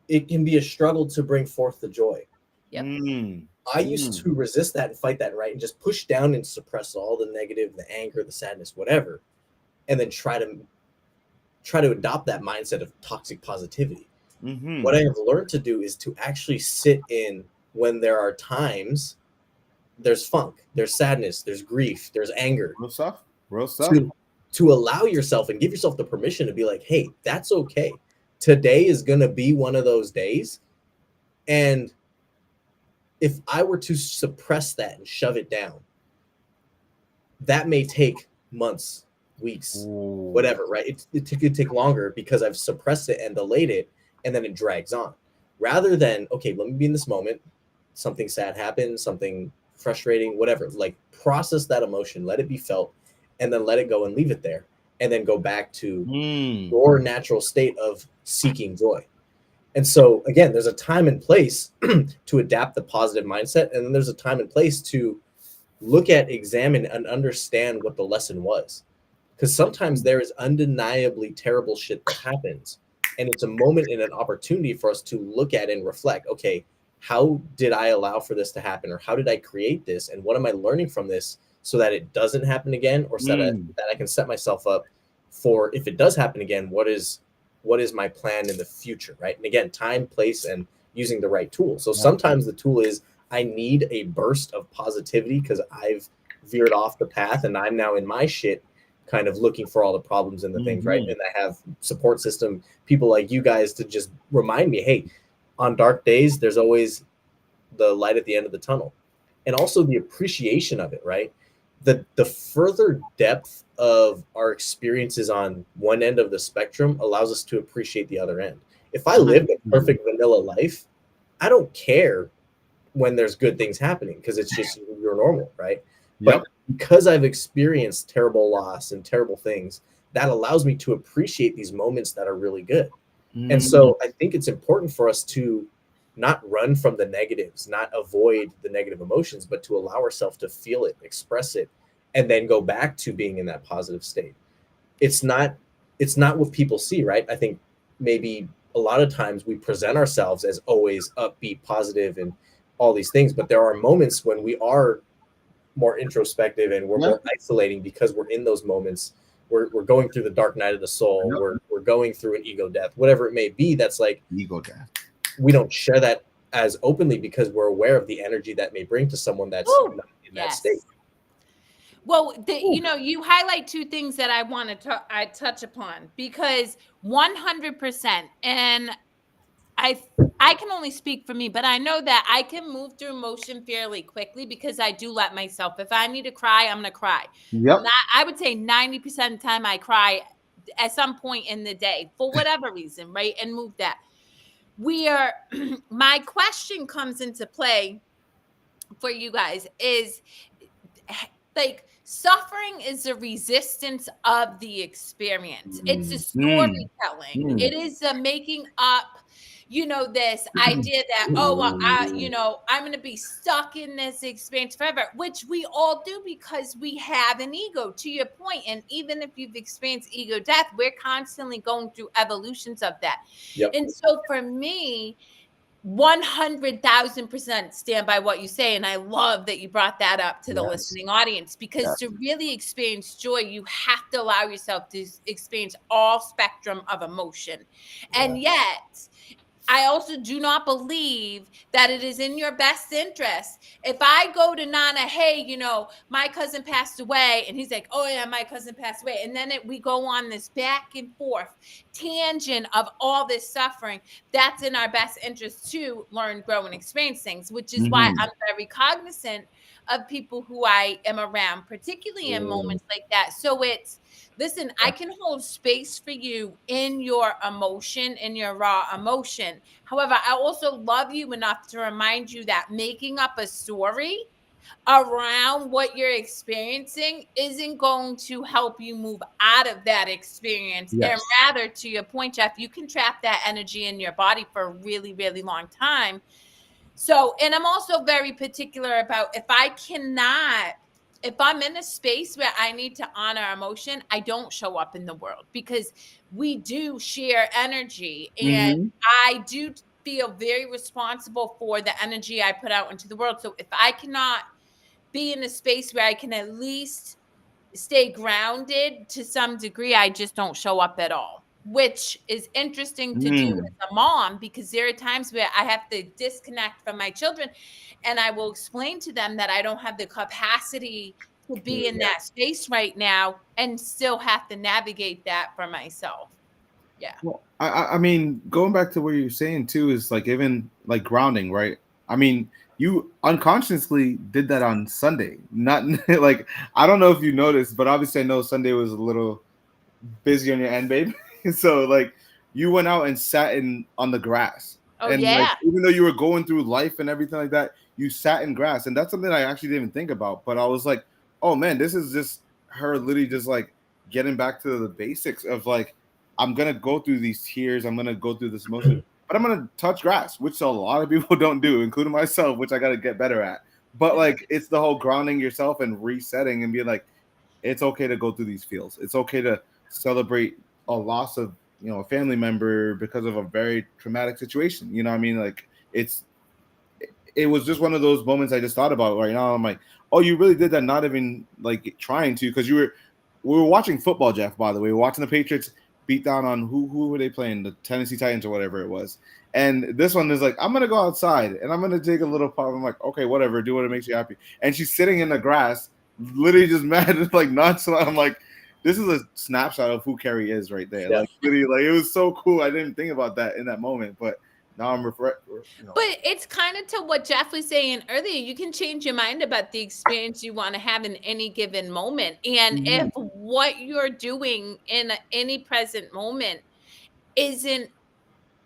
it can be a struggle to bring forth the joy. Yep. I used to resist that and fight that, right? And just push down and suppress all the negative, the anger, the sadness, whatever, and then try to adopt that mindset of toxic positivity. What I have learned to do is to actually sit in when there are times there's funk, there's sadness, there's grief, there's anger. Real stuff. To allow yourself and give yourself the permission to be like, hey, that's okay. Today is going to be one of those days. And if I were to suppress that and shove it down, that may take months, weeks, whatever, right? It could take longer because I've suppressed it and delayed it, and then it drags on. Rather than, okay, let me be in this moment. Something sad happened, something frustrating, whatever. Like, process that emotion, let it be felt, and then let it go and leave it there. And then go back to your natural state of seeking joy. And so, again, there's a time and place to adapt the positive mindset. And then there's a time and place to look at, examine, and understand what the lesson was. Because sometimes there is undeniably terrible shit that happens. And it's a moment and an opportunity for us to look at and reflect, okay, how did I allow for this to happen? Or how did I create this? And what am I learning from this so that it doesn't happen again? Or so that I can set myself up for, if it does happen again, what is my plan in the future, right? And again, time, place, and using the right tool. So sometimes the tool is I need a burst of positivity because I've veered off the path and I'm now in my shit kind of looking for all the problems and the things, right? And I have support system, people like you guys to just remind me, hey, on dark days, there's always the light at the end of the tunnel. And also the appreciation of it, right? The further depth of our experiences on one end of the spectrum allows us to appreciate the other end. If I lived a perfect vanilla life, I don't care when there's good things happening because it's just you're normal, right? But because I've experienced terrible loss and terrible things, that allows me to appreciate these moments that are really good. And so I think it's important for us to not run from the negatives, not avoid the negative emotions, but to allow ourselves to feel it, express it, and then go back to being in that positive state. It's not what people see, right? I think maybe a lot of times we present ourselves as always upbeat, positive, and all these things, but there are moments when we are more introspective and we're more isolating because we're in those moments. We're going through the dark night of the soul. We're going through an ego death, whatever it may be. That's like ego death. We don't share that as openly because we're aware of the energy that may bring to someone that's not in that state. Well, you highlight two things that I want to I touch upon because 100%, and I can only speak for me, but I know that I can move through emotion fairly quickly because I do let myself. If I need to cry, I'm going to cry. I would say 90% of the time I cry at some point in the day for whatever reason, right? And move that. My question comes into play for you guys is like suffering is a resistance of the experience. It's a storytelling. It is a making up, this idea that, I'm going to be stuck in this experience forever, which we all do because we have an ego, to your point. And even if you've experienced ego death, we're constantly going through evolutions of that. And so for me, 100,000% stand by what you say. And I love that you brought that up to the listening audience because to really experience joy, you have to allow yourself to experience all spectrum of emotion. And yet, I also do not believe that it is in your best interest. If I go to Nana, hey, my cousin passed away, and he's like, oh yeah, my cousin passed away. And then we go on this back and forth tangent of all this suffering. That's in our best interest to learn, grow, and experience things, which is why I'm very cognizant of people who I am around, particularly in moments like that. So listen, I can hold space for you in your emotion, in your raw emotion. However, I also love you enough to remind you that making up a story around what you're experiencing isn't going to help you move out of that experience. Yes. And rather, to your point, Jeff, you can trap that energy in your body for a really, really long time. So, and I'm also very particular about if I'm in a space where I need to honor emotion, I don't show up in the world, because we do share energy, and Mhm. I do feel very responsible for the energy I put out into the world. So if I cannot be in a space where I can at least stay grounded to some degree, I just don't show up at all, which is interesting to do Mm. as a mom, because there are times where I have to disconnect from my children, and I will explain to them that I don't have the capacity to be in Yeah. that space right now, and still have to navigate that for myself. Yeah. Well, I mean, going back to what you're saying too is like even like grounding, right? I mean, you unconsciously did that on Sunday. Not like I don't know if you noticed, but obviously I know Sunday was a little busy on your end, babe. So like you went out and sat in on the grass. Oh, And like yeah. even though you were going through life and everything like that, you sat in grass. And that's something I actually didn't even think about. But I was like, oh man, this is just her literally just like getting back to the basics of like, I'm gonna go through these tears, I'm gonna go through this emotion, but I'm gonna touch grass, which a lot of people don't do, including myself, which I gotta get better at. But like it's the whole grounding yourself and resetting and being like, it's okay to go through these feels. It's okay to celebrate a loss of a family member because of a very traumatic situation. You know what I mean? Like it was just one of those moments I just thought about right now. I'm like, oh, you really did that, not even like trying to, because we were watching football, Jeff, by the way. We were watching the Patriots beat down on who were they playing? The Tennessee Titans or whatever it was. And this one is like, I'm gonna go outside and I'm gonna take a little pop. I'm like, okay, whatever, do what makes you happy. And she's sitting in the grass, literally just mad, like nonchalant. I'm like, this is a snapshot of who Kerri is right there. Yeah. Like really, like it was so cool. I didn't think about that in that moment, but now I'm But it's kind of to what Jeff was saying earlier. You can change your mind about the experience you want to have in any given moment. And if what you're doing in any present moment isn't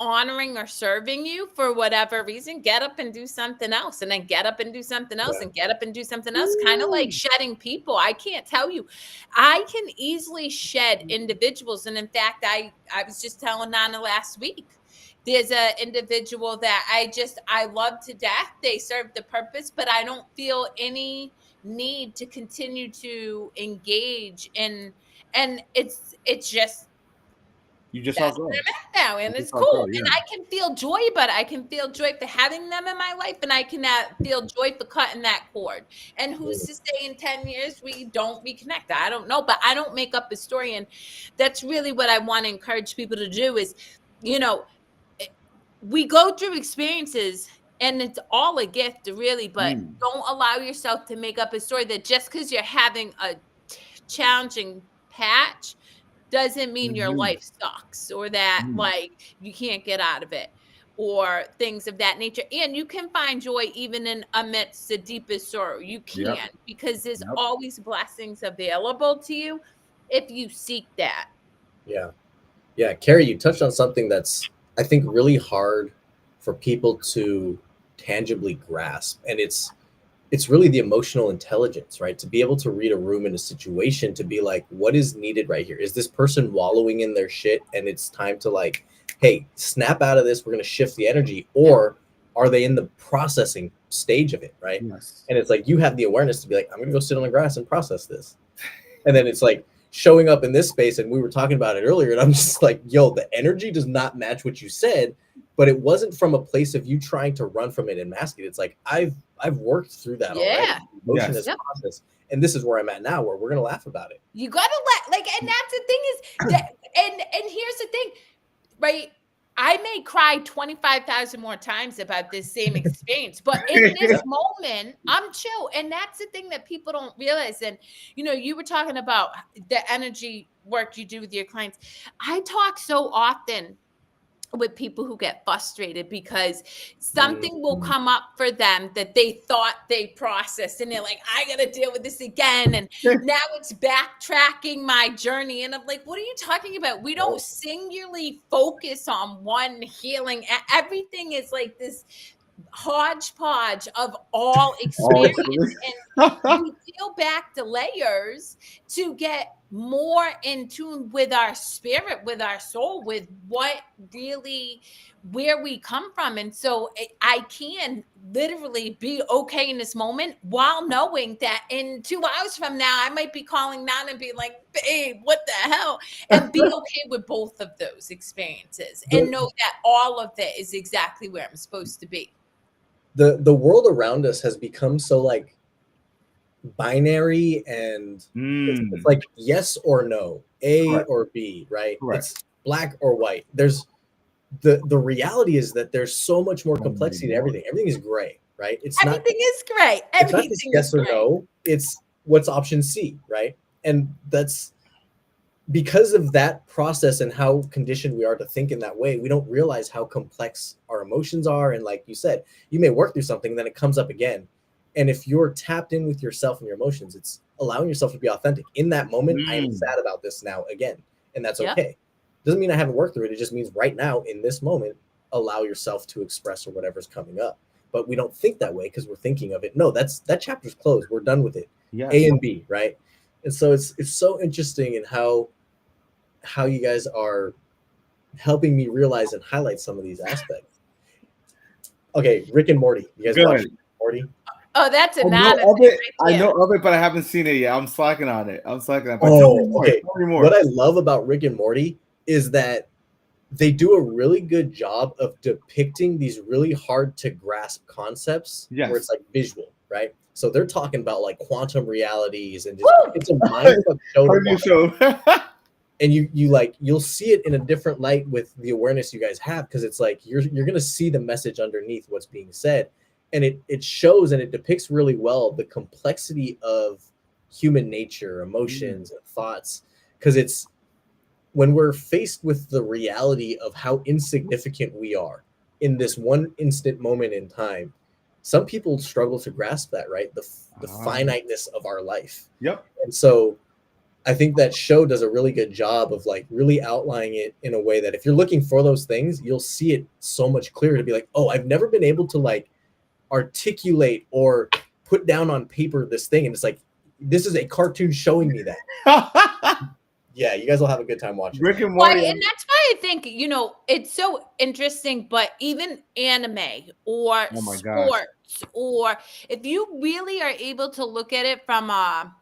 honoring or serving you for whatever reason, get up and do something else, and then get up and do something else, and get up and do something else. Kind of like shedding people. I can't tell you, I can easily shed individuals. And in fact, I was just telling Nana last week, there's an individual that I love to death. They serve the purpose, but I don't feel any need to continue to engage in. And it's just, you just that's outgrown. where I'm at now, and it's cool. And I can feel joy, but I can feel joy for having them in my life, and I can feel joy for cutting that cord. And who's to say in 10 years we don't reconnect? I don't know, but I don't make up a story. And that's really what I want to encourage people to do is, we go through experiences, and it's all a gift, really, but don't allow yourself to make up a story that just because you're having a challenging patch doesn't mean your life sucks, or that like you can't get out of it, or things of that nature. And you can find joy even in amidst the deepest sorrow. You can, because there's always blessings available to you if you seek that. Yeah. Kerri, you touched on something that's, I think, really hard for people to tangibly grasp. And it's really the emotional intelligence, right? To be able to read a room in a situation, to be like, what is needed right here? Is this person wallowing in their shit and it's time to like, hey, snap out of this, we're going to shift the energy? Or are they in the processing stage of it, right? Yes. And it's like, you have the awareness to be like, I'm going to go sit on the grass and process this. And then it's like showing up in this space, and we were talking about it earlier, and I'm just like, yo, the energy does not match what you said, but it wasn't from a place of you trying to run from it and mask it. It's like, I've worked through that already. Emotion is process, and this is where I'm at now, where we're gonna laugh about it. You gotta and that's the thing is that, and here's the thing, right? I may cry 25,000 more times about this same experience, but in this moment, I'm chill. And that's the thing that people don't realize. And, you were talking about the energy work you do with your clients. I talk so often with people who get frustrated because something will come up for them that they thought they processed, and they're like, I gotta deal with this again, and now it's backtracking my journey. And I'm like, what are you talking about? We don't singularly focus on one healing. Everything is like this hodgepodge of all experience, and we peel back the layers to get more in tune with our spirit, with our soul, with what really, where we come from. And so I can literally be okay in this moment while knowing that in 2 hours from now I might be calling Nana and be like, babe, what the hell, and be okay with both of those experiences and know that all of it is exactly where I'm supposed to be. The world around us has become so like binary, and it's like yes or no, A or B, right? It's black or white. There's the reality is that there's so much more complexity to everything. Everything is gray, right? Everything is gray. Everything it's not just yes or no. It's what's option C, right? And that's because of that process and how conditioned we are to think in that way. We don't realize how complex our emotions are. And like you said, you may work through something, then it comes up again. And if you're tapped in with yourself and your emotions, it's allowing yourself to be authentic. In that moment, I am sad about this now again. And that's okay. Doesn't mean I haven't worked through it. It just means right now, in this moment, allow yourself to express or whatever's coming up. But we don't think that way because we're thinking of it. No, that chapter's closed. We're done with it. Yeah. A and B, right? And so it's so interesting in how you guys are helping me realize and highlight some of these aspects. Okay, Rick and Morty. You guys watch Morty? Oh, that's a I know of it, but I haven't seen it yet. I'm slacking on it. But okay. What I love about Rick and Morty is that they do a really good job of depicting these really hard to grasp concepts where it's like visual, right? So they're talking about like quantum realities and just, it's a mindfuck show. And you'll see it in a different light with the awareness you guys have, because it's like you're gonna see the message underneath what's being said, and it shows and it depicts really well the complexity of human nature, emotions, and thoughts. Because it's when we're faced with the reality of how insignificant we are in this one instant moment in time, some people struggle to grasp that, right? The finiteness of our life. Yep. And so I think that show does a really good job of like really outlining it in a way that if you're looking for those things, you'll see it so much clearer to be like, oh, I've never been able to like articulate or put down on paper this thing. And it's like, this is a cartoon showing me that. Yeah, you guys will have a good time watching Rick and Morty. And that's why I think, it's so interesting, but even anime or sports, or if you really are able to look at it from a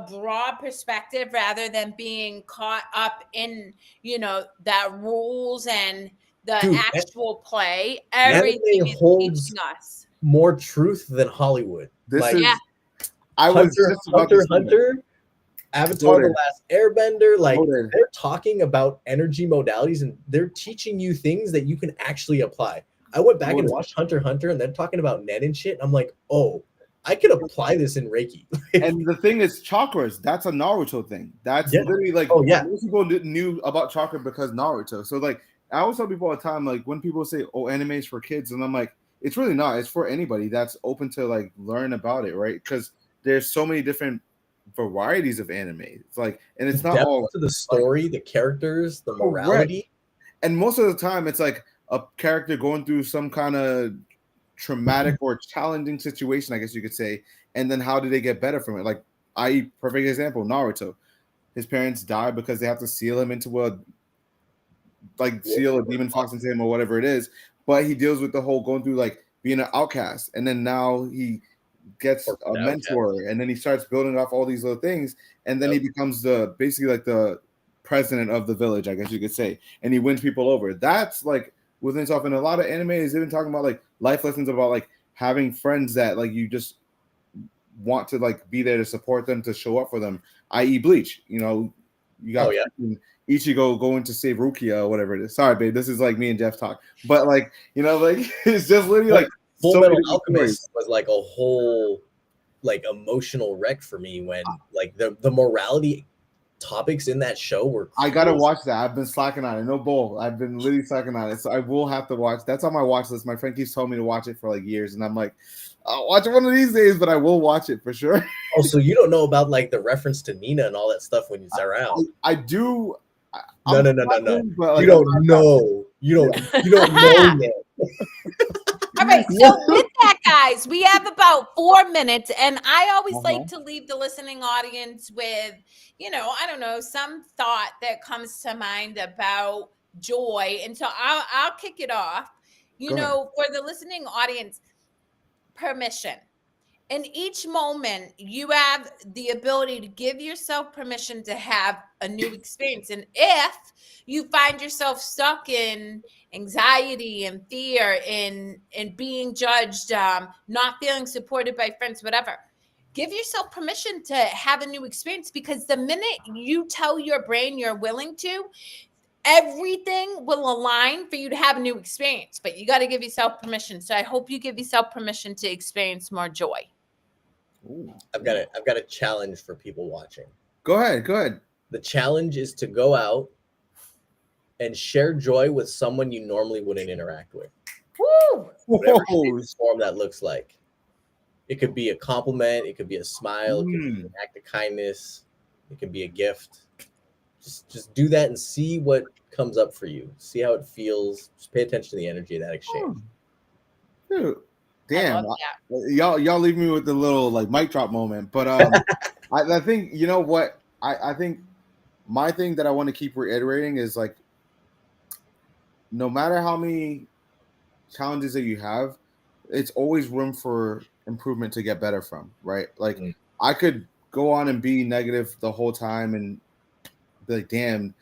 broad perspective rather than being caught up in, that rules and the actual play, everything is teaching us more truth than Hollywood. Hunter, Avatar: The Last Airbender, they're talking about energy modalities and they're teaching you things that you can actually apply. I went back and watched Hunter x Hunter, and they're talking about Nen and shit. I'm like, oh, I could apply this in Reiki. And the thing is, chakras, that's a Naruto thing. That's literally like, most people knew about chakra because Naruto. So like, I always tell people all the time, like when people say, oh, anime is for kids, and I'm like, it's really not. It's for anybody that's open to like learn about it, right? Because there's so many different varieties of anime. It's like, and it's not all to the story, the characters, the morality. And most of the time, it's like a character going through some kind of traumatic or challenging situation, I guess you could say, and then how do they get better from it? Like, perfect example, Naruto. His parents die because they have to seal him into seal a demon fox into him or whatever it is. But he deals with the whole going through like being an outcast, and then now he gets a mentor, and then he starts building off all these little things, and then he becomes basically like the president of the village, I guess you could say, and he wins people over. That's like within itself. And a lot of anime is even talking about like life lessons about like having friends that like you just want to like be there to support them, to show up for them, i.e. Bleach. You got Ichigo going to save Rukia or whatever it is. Sorry, babe, this is like me and Jeff talk, but like it's just literally like Full Metal Alchemist was like a whole like emotional wreck for me when like the morality topics in that show were crazy. I gotta watch that. I've been slacking on it. No bull. I've been literally slacking on it. So I will have to watch. That's on my watch list. My friend keeps telling me to watch it for like years, and I'm like, I'll watch it one of these days, but I will watch it for sure. Oh, so you don't know about like the reference to Nina and all that stuff when it's around? I do. No. Like, you don't know. You don't know yet. All right. So with that, guys, we have about 4 minutes, and I always like to leave the listening audience with, I don't know, some thought that comes to mind about joy. And so I'll kick it off. For the listening audience, permission. In each moment, you have the ability to give yourself permission to have a new experience. And if you find yourself stuck in anxiety and fear and being judged, not feeling supported by friends, whatever, give yourself permission to have a new experience, because the minute you tell your brain you're willing to, everything will align for you to have a new experience. But you got to give yourself permission. So I hope you give yourself permission to experience more joy. Ooh. I've got a challenge for people watching. Go ahead. The challenge is to go out and share joy with someone you normally wouldn't interact with. Woo! Whatever form that looks like. It could be a compliment. It could be a smile. It could be an act of kindness. It could be a gift. Just do that and see what comes up for you. See how it feels. Just pay attention to the energy of that exchange. Dude. Damn, y'all leave me with the little like mic drop moment. But I think, you know what? I think my thing that I want to keep reiterating is like, no matter how many challenges that you have, it's always room for improvement to get better from, right? Like I could go on and be negative the whole time and be like, damn,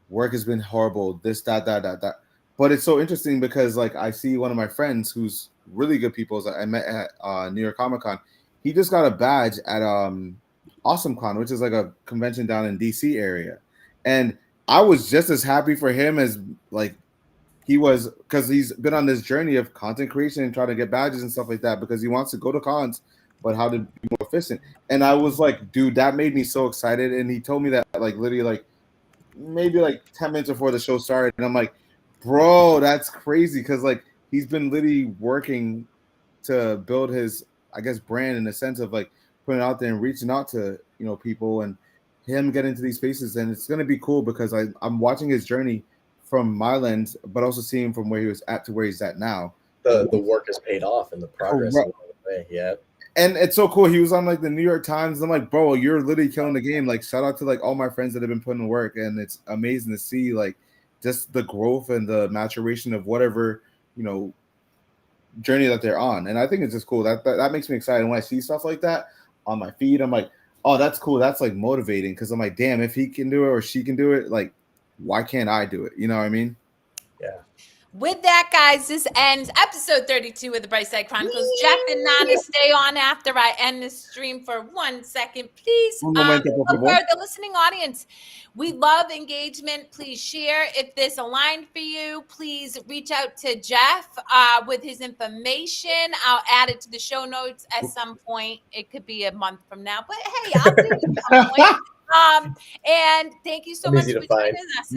work has been horrible, this, that. But it's so interesting because like I see one of my friends who's really good people that I met at New York Comic Con. He just got a badge at AwesomeCon, which is like a convention down in DC area. And I was just as happy for him as like he was, because he's been on this journey of content creation and trying to get badges and stuff like that, because he wants to go to cons, but how to be more efficient. And I was like, dude, that made me so excited. And he told me that like literally like maybe like 10 minutes before the show started. And I'm like, bro, that's crazy, because like he's been literally working to build his, I guess, brand in the sense of like putting it out there and reaching out to, people and him getting into these spaces. And it's going to be cool because I'm watching his journey from my lens, but also seeing from where he was at to where he's at now. The work has paid off and the progress. Yeah. And it's so cool. He was on like the New York Times. I'm like, bro, you're literally killing the game. Like, shout out to like all my friends that have been putting in work. And it's amazing to see like just the growth and the maturation of whatever, journey that they're on. And I think it's just cool. That makes me excited. When I see stuff like that on my feed, I'm like, oh, that's cool. That's like motivating, because I'm like, damn, if he can do it or she can do it, like, why can't I do it? You know what I mean? Yeah. With that, guys, this ends episode 32 of the Bright Side Chronicles. Jeff and Nana, stay on after I end this stream for 1 second, please. For the listening audience, we love engagement. Please share if this aligned for you. Please reach out to Jeff with his information. I'll add it to the show notes at some point. It could be a month from now, but hey, I'll do it at some point. And thank you so much for joining us.